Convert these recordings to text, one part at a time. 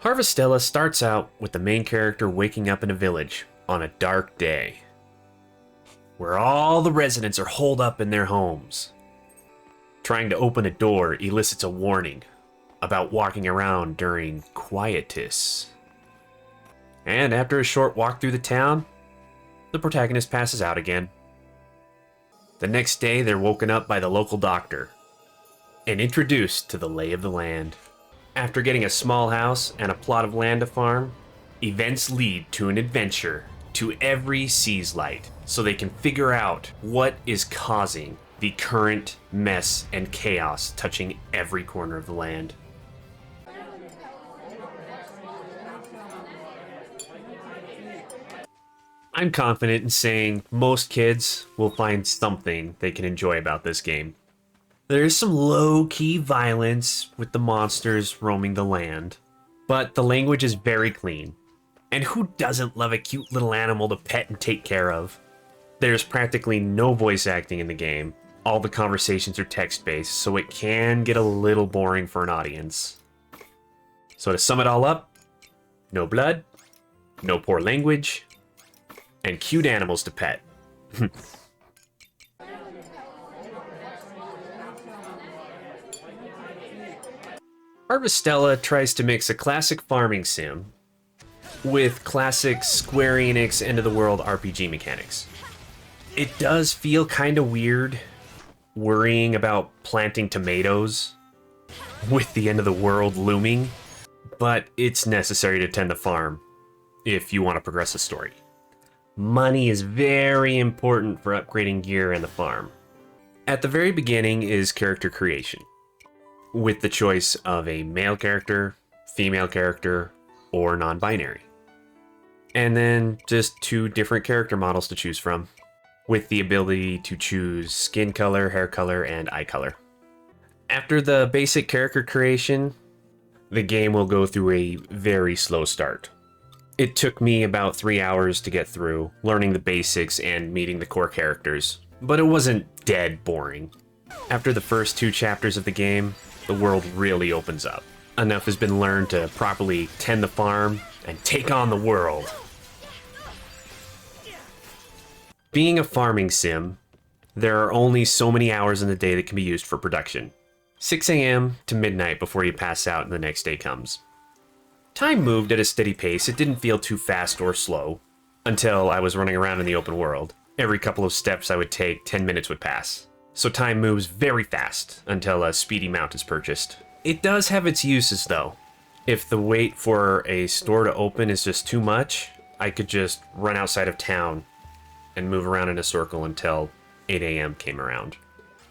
Harvestella starts out with the main character waking up in a village on a dark day, where all the residents are holed up in their homes. Trying to open a door elicits a warning about walking around during Quietus. And after a short walk through the town, the protagonist passes out again. The next day, they're woken up by the local doctor and introduced to the lay of the land. After getting a small house and a plot of land to farm, events lead to an adventure to every Seaslight so they can figure out what is causing the current mess and chaos touching every corner of the land. I'm confident in saying most kids will find something they can enjoy about this game. There's some low-key violence with the monsters roaming the land, but the language is very clean. And who doesn't love a cute little animal to pet and take care of? There's practically no voice acting in the game. All the conversations are text-based, so it can get a little boring for an audience. So to sum it all up, no blood, no poor language, and cute animals to pet. Harvestella tries to mix a classic farming sim with classic Square Enix end-of-the-world RPG mechanics. It does feel kind of weird worrying about planting tomatoes with the end of the world looming, but it's necessary to tend the farm if you want to progress the story. Money is very important for upgrading gear and the farm. At the very beginning is character creation, with the choice of a male character, female character, or non-binary. And then just 2 different character models to choose from, with the ability to choose skin color, hair color, and eye color. After the basic character creation, the game will go through a very slow start. It took me about 3 hours to get through, learning the basics and meeting the core characters, but it wasn't dead boring. After the first 2 chapters of the game, the world really opens up. Enough has been learned to properly tend the farm and take on the world. Being a farming sim, there are only so many hours in the day that can be used for production. 6 a.m. to midnight before you pass out and the next day comes. Time moved at a steady pace. It didn't feel too fast or slow until I was running around in the open world. Every couple of steps I would take, 10 minutes would pass. So time moves very fast until a speedy mount is purchased. It does have its uses though. If the wait for a store to open is just too much, I could just run outside of town and move around in a circle until 8 a.m. came around.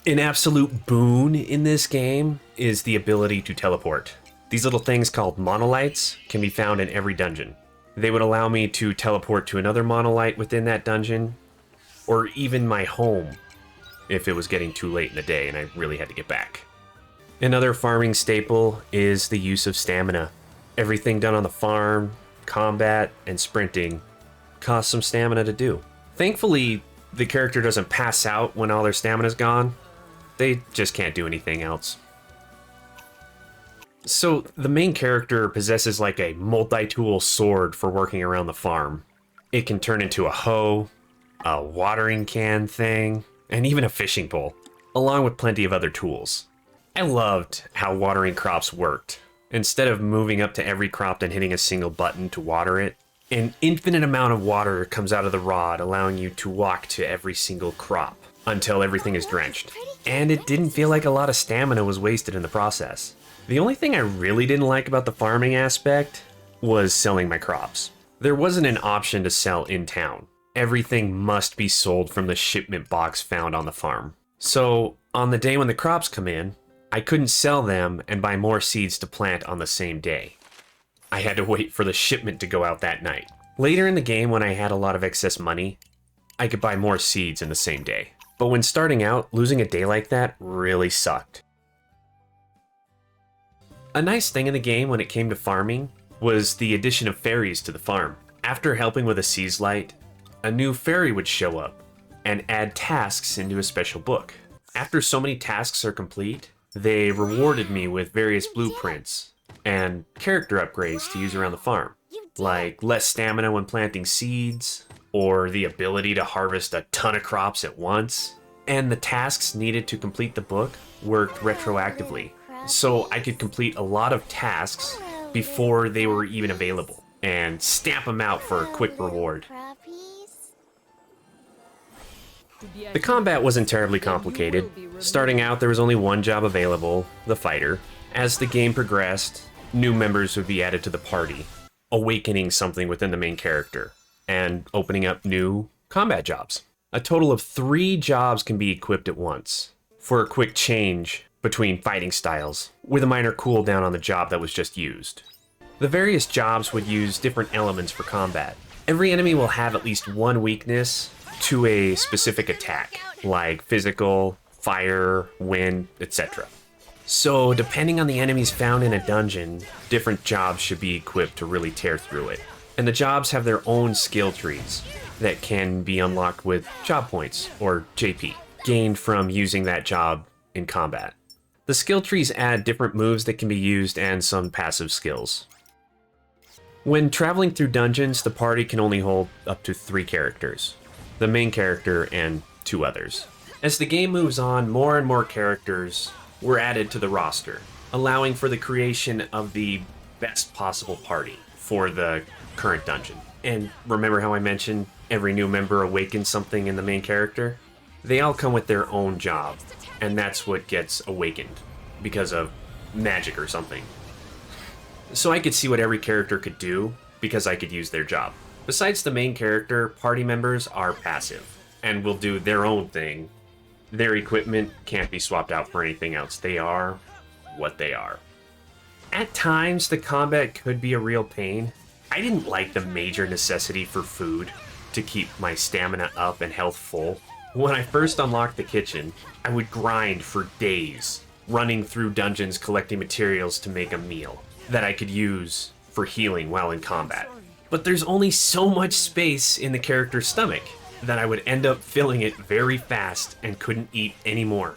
An absolute boon in this game is the ability to teleport. These little things called monolights can be found in every dungeon. They would allow me to teleport to another monolight within that dungeon, or even my home if it was getting too late in the day and I really had to get back. Another farming staple is the use of stamina. Everything done on the farm, combat, and sprinting costs some stamina to do. Thankfully, the character doesn't pass out when all their stamina's gone. They just can't do anything else. So the main character possesses like a multi-tool sword for working around the farm. It can turn into a hoe, a watering can thing, and even a fishing pole, along with plenty of other tools. I loved how watering crops worked. Instead of moving up to every crop and hitting a single button to water it, an infinite amount of water comes out of the rod, allowing you to walk to every single crop until everything is drenched. And it didn't feel like a lot of stamina was wasted in the process. The only thing I really didn't like about the farming aspect was selling my crops. There wasn't an option to sell in town. Everything must be sold from the shipment box found on the farm. So on the day when the crops come in, I couldn't sell them and buy more seeds to plant on the same day. I had to wait for the shipment to go out that night. Later in the game, when I had a lot of excess money, I could buy more seeds in the same day. But when starting out, losing a day like that really sucked. A nice thing in the game when it came to farming was the addition of fairies to the farm. After helping with a Seaslight, a new fairy would show up and add tasks into a special book. After so many tasks are complete, they rewarded me with various blueprints and character upgrades to use around the farm, like less stamina when planting seeds, or the ability to harvest a ton of crops at once. And the tasks needed to complete the book worked retroactively, so I could complete a lot of tasks before they were even available, and stamp them out for a quick reward. The combat wasn't terribly complicated. Starting out, there was only one job available, the fighter. As the game progressed, new members would be added to the party, awakening something within the main character, and opening up new combat jobs. A total of 3 jobs can be equipped at once, for a quick change between fighting styles, with a minor cooldown on the job that was just used. The various jobs would use different elements for combat. Every enemy will have at least one weakness to a specific attack, like physical, fire, wind, etc. So depending on the enemies found in a dungeon, different jobs should be equipped to really tear through it. And the jobs have their own skill trees that can be unlocked with job points, or JP, gained from using that job in combat. The skill trees add different moves that can be used and some passive skills. When traveling through dungeons, the party can only hold up to 3 characters, the main character and 2 others. As the game moves on, more and more characters were added to the roster, allowing for the creation of the best possible party for the current dungeon. And remember how I mentioned every new member awakens something in the main character? They all come with their own job, and that's what gets awakened because of magic or something. So I could see what every character could do because I could use their job. Besides the main character, party members are passive and will do their own thing. Their equipment can't be swapped out for anything else. They are what they are. At times, the combat could be a real pain. I didn't like the major necessity for food to keep my stamina up and health full. When I first unlocked the kitchen, I would grind for days, running through dungeons collecting materials to make a meal that I could use for healing while in combat. But there's only so much space in the character's stomach that I would end up filling it very fast and couldn't eat anymore.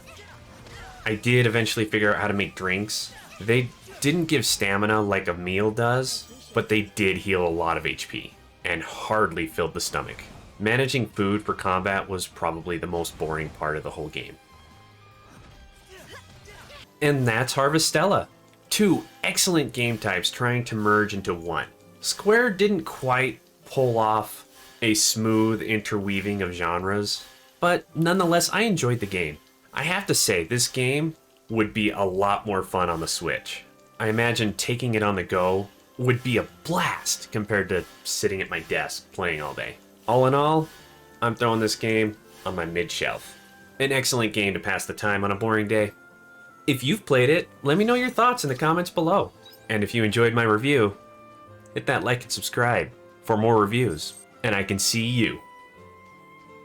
I did eventually figure out how to make drinks. They didn't give stamina like a meal does, but they did heal a lot of HP, and hardly filled the stomach. Managing food for combat was probably the most boring part of the whole game. And that's Harvestella. 2 excellent game types trying to merge into one. Square didn't quite pull off a smooth interweaving of genres, but nonetheless I enjoyed the game. I have to say, this game would be a lot more fun on the Switch. I imagine taking it on the go would be a blast compared to sitting at my desk playing all day. All in all, I'm throwing this game on my mid-shelf. An excellent game to pass the time on a boring day. If you've played it, let me know your thoughts in the comments below. And if you enjoyed my review, hit that like and subscribe for more reviews. And I can see you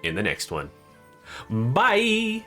in the next one. Bye!